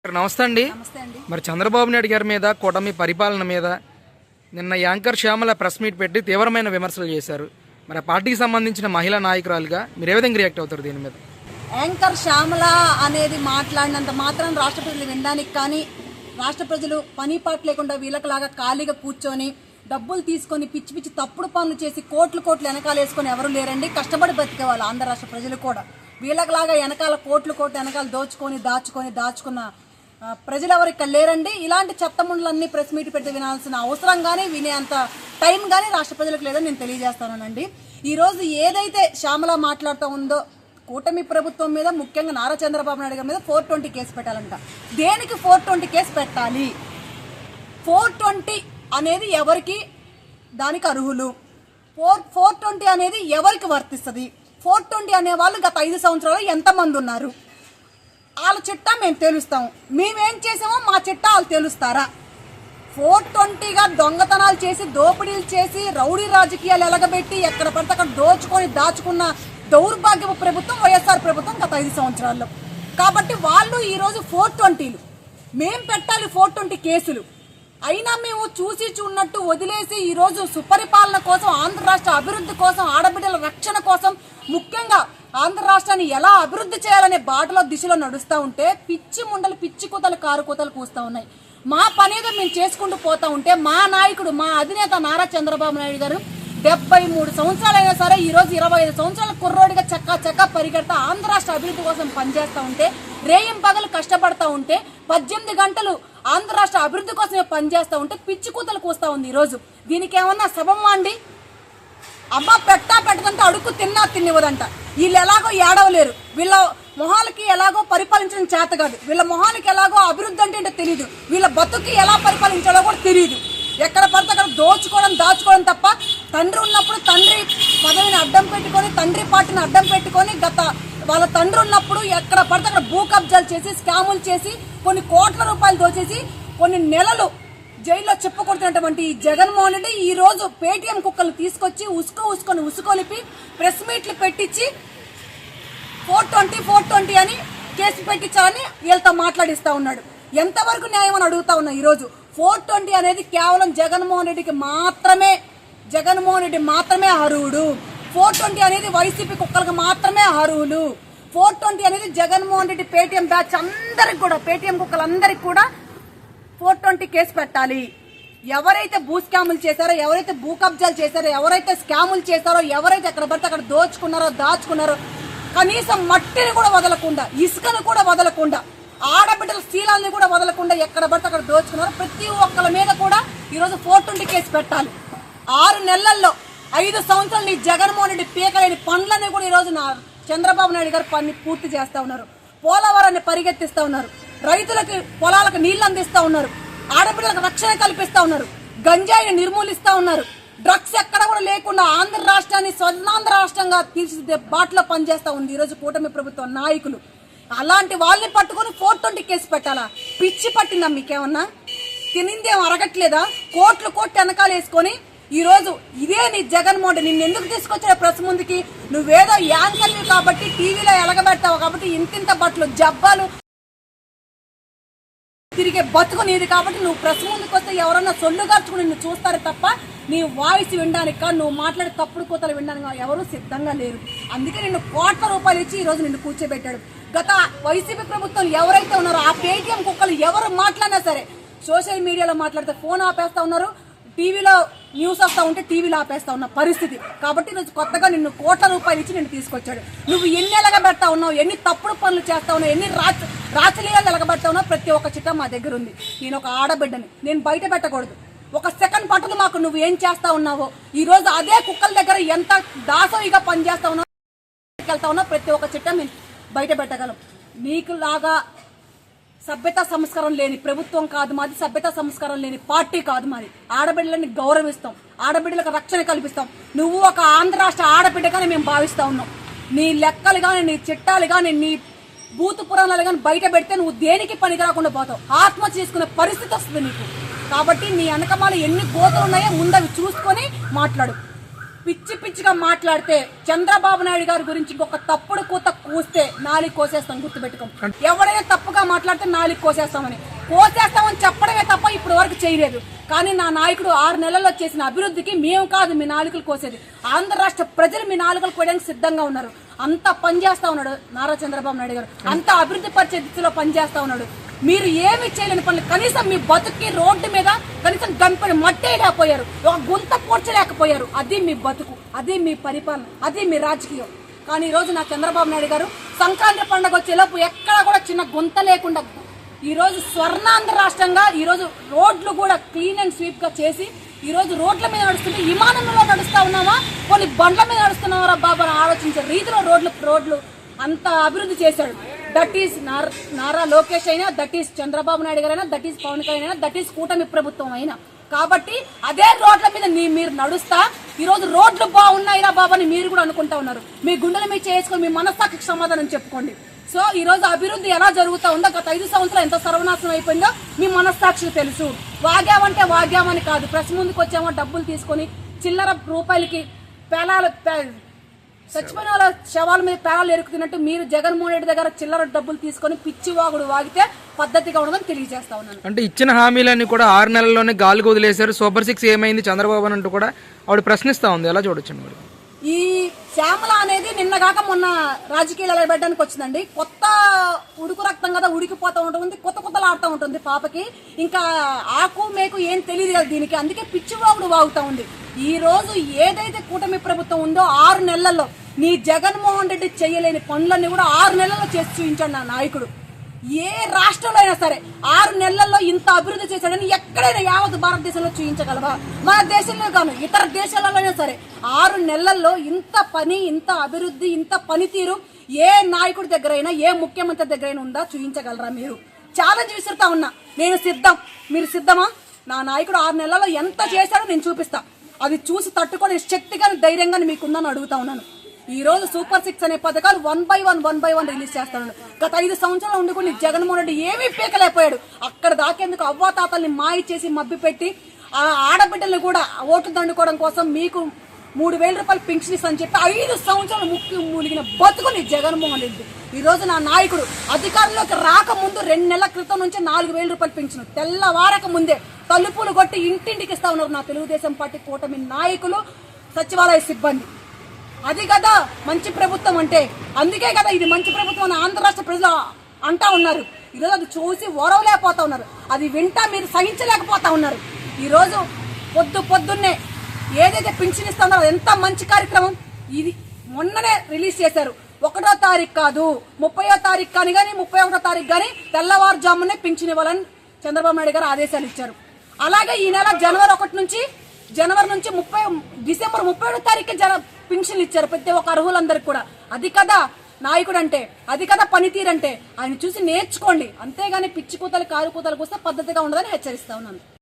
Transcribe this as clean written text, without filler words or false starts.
నమస్తే అండి. మరి చంద్రబాబు నాయుడు గారి మీద కూటమి పరిపాలన మీద నిన్న యాంకర్ శ్యామల ప్రెస్ మీట్ పెట్టి తీవ్రమైన విమర్శలు చేశారు. మరి ఆ పార్టీకి సంబంధించిన మహిళా నాయకురాలుగా మీరు ఏ విధంగా రియాక్ట్ అవుతారు దీని మీద? యాంకర్ శ్యామల అనేది మాట్లాడినంత మాత్రం రాష్ట్ర ప్రజలు వినడానికి కానీ, రాష్ట్ర ప్రజలు పని పాట లేకుండా వీళ్ళకిలాగా ఖాళీగా కూర్చొని డబ్బులు తీసుకొని పిచ్చి పిచ్చి తప్పుడు పనులు చేసి కోట్లు వెనకాల వేసుకొని ఎవరు లేరండి. కష్టపడి బతికేవాళ్ళు ఆంధ్ర రాష్ట్ర ప్రజలు కూడా. వీళ్ళకిలాగా వెనకాల కోట్లు వెనకాల దాచుకున్న ప్రజలు ఎవరు ఇక్కడ లేరండి. ఇలాంటి చెత్తముండ్లన్నీ ప్రెస్ మీట్ పెట్టి వినాల్సిన అవసరం కానీ వినే అంత టైం కానీ రాష్ట్ర ప్రజలకు లేదని నేను తెలియజేస్తానండి. ఈరోజు ఏదైతే శ్యామల మాట్లాడుతూ ఉందో కూటమి ప్రభుత్వం మీద, ముఖ్యంగా నారా చంద్రబాబు నాయుడు గారి మీద 420 కేసు పెట్టాలంట. దేనికి 420 కేసు పెట్టాలి? 420 అనేది ఎవరికి దానికి అర్హులు? 420 అనేది ఎవరికి వర్తిస్తుంది? 420 అనే వాళ్ళు గత 5 సంవత్సరాలు ఎంతమంది ఉన్నారు? వాళ్ళ చిట్టా మేము తెలుస్తాము. మేమేం చేసామో మా చిట్టా వాళ్ళు తెలుస్తారా? 420గా దొంగతనాలు చేసి, దోపిడీలు చేసి, రౌడీ రాజకీయాలు ఎలగబెట్టి ఎక్కడ పడితే అక్కడ దాచుకున్న దౌర్భాగ్యపు ప్రభుత్వం వైఎస్ఆర్ ప్రభుత్వం గత 5 సంవత్సరాల్లో. కాబట్టి వాళ్ళు ఈరోజు 420లు మేం పెట్టాలి 420 కేసులు అయినా మేము చూసి చూడనట్టు వదిలేసి ఈరోజు సుపరిపాలన కోసం, ఆంధ్ర రాష్ట్ర అభివృద్ధి కోసం, ఆడబిడ్డల రక్షణ కోసం, ముఖ్యంగా ఆంధ్ర రాష్ట్రాన్ని ఎలా అభివృద్ధి చేయాలనే బాటలో దిశలో నడుస్తూ ఉంటే పిచ్చి ముండలు, పిచ్చి కూతలు, కారు కూతలు కూస్తూ ఉన్నాయి. మా పనేదో మేము చేసుకుంటూ పోతా ఉంటే మా నాయకుడు, మా అధినేత నారా చంద్రబాబు నాయుడు గారు 73 సంవత్సరాలైనా సరే ఈరోజు 25 సంవత్సరాల కుర్రోడిగా చక్కా పరిగెడతా ఆంధ్ర రాష్ట్ర అభివృద్ధి కోసం పనిచేస్తూ ఉంటే, రేయం పగలు కష్టపడతా ఉంటే, 18 గంటలు ఆంధ్ర రాష్ట్ర అభివృద్ధి కోసమే పనిచేస్తూ ఉంటే పిచ్చి కూతలు కూస్తూ ఉంది. ఈరోజు దీనికి ఏమన్నా సభమా అండి? అమ్మ పెట్టదంటే అడుక్కు తిన్నివ్వదంట. వీళ్ళు ఎలాగో ఏడవలేరు, వీళ్ళ మొహాలకి ఎలాగో పరిపాలించడం చేత కాదు, వీళ్ళ మొహాలకి ఎలాగో అభివృద్ధి అంటే తెలియదు, వీళ్ళ బతుకి ఎలా పరిపాలించాలో కూడా తెలియదు. ఎక్కడ పడితే అక్కడ దాచుకోవడం తప్ప తండ్రి ఉన్నప్పుడు తండ్రి పదవిని అడ్డం పెట్టుకొని, తండ్రి పార్టీని అడ్డం పెట్టుకొని, వాళ్ళ తండ్రి ఉన్నప్పుడు ఎక్కడ పడితే అక్కడ భూ కబ్జాలు చేసి, స్కాములు చేసి, కొన్ని కోట్ల రూపాయలు దోచేసి, కొన్ని నెలలు జైల్లో చెప్పుకొడుతున్నటువంటి ఈ జగన్మోహన్ రెడ్డి ఈ రోజు పేటీఎం కుక్కలు తీసుకొచ్చి ఉసుకొలిపి ప్రెస్ మీట్లు పెట్టించి 420 అని కేసు పెట్టించాలని వీళ్ళతో మాట్లాడిస్తా ఉన్నాడు. ఎంతవరకు న్యాయం అని అడుగుతా ఉన్నా. ఈరోజు 420 అనేది కేవలం జగన్మోహన్ రెడ్డి మాత్రమే అర్హుడు. 420 అనేది వైసీపీ కుక్కలకు మాత్రమే అర్హులు. 420 అనేది జగన్మోహన్ రెడ్డి పేటీఎం బ్యాచ్ అందరికి కూడా, పేటీఎం కుక్కలందరికి కూడా 420 కేసు పెట్టాలి. ఎవరైతే భూ స్కాములు చేశారో, ఎవరైతే భూ కబ్జాలు చేశారో, ఎవరైతే స్కాములు చేశారో, ఎవరైతే ఎక్కడ పడితే అక్కడ దాచుకున్నారో, కనీసం మట్టిని కూడా వదలకుండా, ఇసుకను కూడా వదలకుండా, ఆడబిడ్డల శీలాన్ని కూడా వదలకుండా ఎక్కడ పడితే అక్కడ దోచుకున్నారో ప్రతి ఒక్కరి మీద కూడా ఈరోజు 420 కేసు పెట్టాలి. 6 నెలల్లో 5 సంవత్సరాలు ఈ జగన్మోహన్ రెడ్డి పీకలేని పనులన్నీ కూడా ఈరోజు చంద్రబాబు నాయుడు గారు పని పూర్తి చేస్తా ఉన్నారు. పోలవరాన్ని పరిగెత్తిస్తా ఉన్నారు, రైతులకి పొలాలకు నీళ్లు అందిస్తా ఉన్నారు, ఆడబిడ్డలకు రక్షణ కల్పిస్తా ఉన్నారు, గంజాయిని నిర్మూలిస్తా ఉన్నారు, డ్రగ్స్ ఎక్కడ కూడా లేకుండా ఆంధ్ర రాష్ట్రాన్ని స్వర్ణాంధ్ర రాష్ట్రంగా తీర్చిదిద్దే బాటలో పనిచేస్తా ఉంది ఈరోజు కూటమి ప్రభుత్వ నాయకులు. అలాంటి వాళ్ళని పట్టుకుని 420 కేసు పెట్టాలా? పిచ్చి పట్టిందా మీకేమన్నా? తినిందేం అరగట్లేదా? కోట్లు వెనకాల వేసుకొని ఈరోజు ఇదే నీ జగన్మోహన్ రెడ్డి నిన్ను ఎందుకు తీసుకొచ్చిన ప్రెస్ ముందుకి? నువ్వేదో యాంకర్లు కాబట్టి, టీవీలో ఎలగబెడతావు కాబట్టి, ఇంతింత బట్టలు జబ్బాలు తిరిగే బతుకు నీది కాబట్టి నువ్వు ప్రెస్ ముందుకు వస్తే ఎవరన్నా సొల్లుగార్చుకుని నిన్ను చూస్తారే తప్ప నీ వాయిస్ వినడానికి, నువ్వు మాట్లాడే తప్పుడు కూతలు వినడానికి ఎవరు సిద్ధంగా లేరు. అందుకే నిన్ను కోట్ల రూపాయలు ఇచ్చి ఈరోజు నిన్ను కూర్చోబెట్టాడు. గత వైసీపీ ప్రభుత్వం ఎవరైతే ఉన్నారో ఆ పేటీఎం కుక్కలు ఎవరు మాట్లాడినా సరే సోషల్ మీడియాలో మాట్లాడితే ఫోన్ ఆపేస్తా ఉన్నారు, టీవీలో న్యూస్ వస్తా ఉంటే టీవీలో ఆపేస్తా ఉన్న పరిస్థితి. కాబట్టి ఈరోజు కొత్తగా నిన్ను కోట్ల రూపాయలు ఇచ్చి నిన్ను తీసుకొచ్చాడు. నువ్వు ఎన్ని ఎలగబెడతా ఉన్నావు, ఎన్ని తప్పుడు పనులు చేస్తా ఉన్నావు, ఎన్ని రాచలీయాలు ఎలగబెడతా ఉన్నావు, ప్రతి ఒక్క చిట్టా మా దగ్గర ఉంది. నేను ఒక ఆడబిడ్డని, నేను బయట పెట్టకూడదు. ఒక సెకండ్ పట్టుకు మాకు నువ్వు ఏం చేస్తా ఉన్నావో, ఈ రోజు అదే కుక్కల దగ్గర ఎంత దాసోయిగా పనిచేస్తా ఉన్నావు, వెళ్తా ఉన్నావు, ప్రతి ఒక్క చిట్టా మేము బయట పెట్టగలం. నీకు లాగా సభ్యతా సంస్కారం లేని ప్రభుత్వం కాదు మాది, సభ్యతా సంస్కారం లేని పార్టీ కాదు మాది. ఆడబిడ్డలని గౌరవిస్తాం, ఆడబిడ్డలకు రక్షణ కల్పిస్తాం. నువ్వు ఒక ఆంధ్ర రాష్ట్ర ఆడబిడ్డగానే మేము భావిస్తా ఉన్నాం. నీ లెక్కలు కానీ, నీ చిట్టాలు కానీ, నీ భూత పురాణాలు కానీ బయట పెడితే నువ్వు దేనికి పనికి రాకుండా పోతావు, ఆత్మహత్య చేసుకునే పరిస్థితి వస్తుంది నీకు. కాబట్టి నీ వెనకమాల ఎన్ని గోతులు ఉన్నాయో ముందవి చూసుకొని మాట్లాడు. పిచ్చి పిచ్చిగా మాట్లాడితే చంద్రబాబు నాయుడు గారి గురించి ఒక తప్పుడు కూత కూస్తే నాలుగు కోసేస్తాం, గుర్తుపెట్టుకోం. ఎవడైనా తప్పుగా మాట్లాడితే నాలుగు కోసేస్తామని చెప్పడమే తప్ప ఇప్పుడు వరకు చేయలేదు. కానీ నా నాయకుడు 6 నెలల్లో చేసిన అభివృద్ధికి మేము కాదు మీ నాలుకలు కోసేది, ఆంధ్ర రాష్ట్ర ప్రజలు మీ నాలుకలు కోయడానికి సిద్ధంగా ఉన్నారు. అంత పనిచేస్తా ఉన్నాడు నారా చంద్రబాబు నాయుడు గారు, అంత అభివృద్ధి పరిచే దిశలో పనిచేస్తా ఉన్నాడు. మీరు ఏమి చేయలేని పనులు, కనీసం మీ బతుకి రోడ్డు మీద కనీసం గంపెడు మట్టే లేకపోయారు, ఒక గుంత పూడ్చలేకపోయారు. అది మీ బతుకు, అది మీ పరిపాలన, అది మీ రాజకీయం. కానీ ఈ రోజు నా చంద్రబాబు నాయుడు గారు సంక్రాంతి పండుగ వచ్చేలోపు ఎక్కడ కూడా చిన్న గుంత లేకుండా ఈ రోజు స్వర్ణాంధ్ర రాష్ట్రంగా ఈ రోజు రోడ్లు కూడా క్లీన్ అండ్ స్వీప్ గా చేసి ఈ రోజు రోడ్ల మీద నడుస్తుంటే విమానంలో నడుస్తా ఉన్నామా, కొన్ని బండ్ల మీద నడుస్తున్నారా బాబా అని ఆలోచించే రీతిలో రోడ్లు అంత అభివృద్ధి చేశాడు. దట్ ఈస్ నారా లోకేష్ అయినా, దట్ ఈస్ చంద్రబాబు నాయుడు గారైనా, దట్ ఈస్ పవన్ కళ్యాణ్ అయినా, దట్ ఈస్ కూటమి ప్రభుత్వం అయినా. కాబట్టి అదే రోడ్ల మీద మీరు నడుస్తా ఈ రోజు రోడ్లు బాగున్నాయిరా బాబా అని మీరు కూడా అనుకుంటా ఉన్నారు. మీ గుండెల మీద చేసుకొని మీ మనస్సాక్షికి సమాధానం చెప్పుకోండి. సో ఈ రోజు అభివృద్ధి ఎలా జరుగుతూ ఉందో, గత 5 సంవత్సరాలు ఎంత సర్వనాశనం అయిపోయిందో మీ మనస్సాక్షికి తెలుసు. వాగామంటే వాగామని కాదు, ప్రెస్ ముందుకు వచ్చామో డబ్బులు తీసుకొని చిల్లర రూపాయలకి పేలాలు చచ్చిపోయిన వాళ్ళ శవాల మీద పేలాలు ఎరుకుతున్నట్టు మీరు జగన్మోహన్ రెడ్డి దగ్గర చిల్లర డబ్బులు తీసుకొని పిచ్చి వాగుడు వాగితే పద్ధతిగా ఉండదని తెలియజేస్తా ఉన్నాను. అంటే ఇచ్చిన హామీలన్నీ కూడా 6 నెలల్లోనే గాలికి వదిలేశారు. సూపర్ 6 ఏమైంది చంద్రబాబు అని అంటూ కూడా ఆవిడ ప్రశ్నిస్తా ఉంది. ఎలా చూడొచ్చు మరి? ఈ శ్యామల అనేది నిన్నగాక మొన్న రాజకీయాలు పెట్టడానికి వచ్చిందండి. కొత్త ఉడుకు రక్తం కదా, ఉడికిపోతూ ఉంటుంది, కొత్తలు ఆడుతూ ఉంటుంది పాపకి. ఇంకా ఆకు మేకు ఏం తెలియదు కదా దీనికి, అందుకే పిచ్చివాగుడు వాగుతూ ఉంది. ఈ రోజు ఏదైతే కూటమి ప్రభుత్వం ఉందో 6 నెలల్లో నీ జగన్మోహన్ రెడ్డి చేయలేని పనులన్నీ కూడా 6 నెలల్లో చేసి చూపించాడు నా నాయకుడు. ఏ రాష్ట్రంలో అయినా సరే 6 నెలల్లో ఇంత అభివృద్ధి చేశాడని ఎక్కడైనా యావత్ భారతదేశంలో చూపించగలవా? మన దేశంలో కాను ఇతర దేశాలలోనే సరే 6 నెలల్లో ఇంత పని, ఇంత అభివృద్ధి, ఇంత పనితీరు ఏ నాయకుడి దగ్గరైనా, ఏ ముఖ్యమంత్రి దగ్గరైనా ఉందా? చూపించగలరా? మీరు ఛాలెంజ్ విసురుతా ఉన్నా, నేను సిద్ధం. మీరు సిద్ధమా? నా నాయకుడు 6 నెలల్లో ఎంత చేశాడో నేను చూపిస్తా. అది చూసి తట్టుకునే శక్తిగా, ధైర్యంగా మీకుందని అడుగుతా ఉన్నాను. ఈ రోజు సూపర్ 6 అనే పథకాలు 1 by 1 రిలీజ్ చేస్తాడు. గత 5 సంవత్సరాలు ఉండుకుని జగన్మోహన్ రెడ్డి ఏమీ పీకలేకపోయాడు. అక్కడ దాకేందుకు అవ్వాతాతల్ని మాయ చేసి మబ్బి పెట్టి ఆ ఆడబిడ్డల్ని కూడా ఓట్లు దండుకోవడం కోసం మీకు 3,000 రూపాయలు పెన్షన్ ఇస్తానని చెప్పి 5 సంవత్సరాలు ముక్కి మూలిగిన బతుకుని జగన్మోహన్ రెడ్డి. ఈ రోజు నా నాయకుడు అధికారంలోకి రాకముందు 2 నెలల క్రితం నుంచి 4,000 రూపాయలు పెన్షన్ తెల్లవారక ముందే తలుపులు కొట్టి ఇంటింటికి ఇస్తా ఉన్నారు నా తెలుగుదేశం పార్టీ కూటమి నాయకులు, సచివాలయ సిబ్బంది. అది కదా మంచి ప్రభుత్వం అంటే. అందుకే కదా ఇది మంచి ప్రభుత్వం అని ఆంధ్ర రాష్ట్ర ప్రజలు అంటా ఉన్నారు. ఈరోజు అది చూసి ఓరవలేకపోతా ఉన్నారు, అది వింటా మీరు సహించలేకపోతా ఉన్నారు. ఈరోజు పొద్దున్నే ఏదైతే పింఛన్ ఇస్తా ఉన్నారో ఎంత మంచి కార్యక్రమం. ఇది మొన్ననే రిలీజ్ చేశారు. 1వ తారీఖు కాదు 30వ తారీఖు కానీ 31వ తారీఖు కానీ తెల్లవారుజామునే పింఛన్ ఇవ్వాలని చంద్రబాబు నాయుడు గారు ఆదేశాలు ఇచ్చారు. అలాగే ఈ నెల జనవరి 1 నుంచి డిసెంబర్ 31వ తారీఖు పింఛన్లు ఇచ్చారు ప్రతి ఒక్క అర్హులందరికీ కూడా. అది కదా నాయకుడు అంటే, అది కదా పనితీరంటే. ఆయన చూసి నేర్చుకోండి, అంతేగాని పిచ్చి కూతలు కారు కూతలు కూస్తే పద్ధతిగా ఉండదని హెచ్చరిస్తా ఉన్నాను.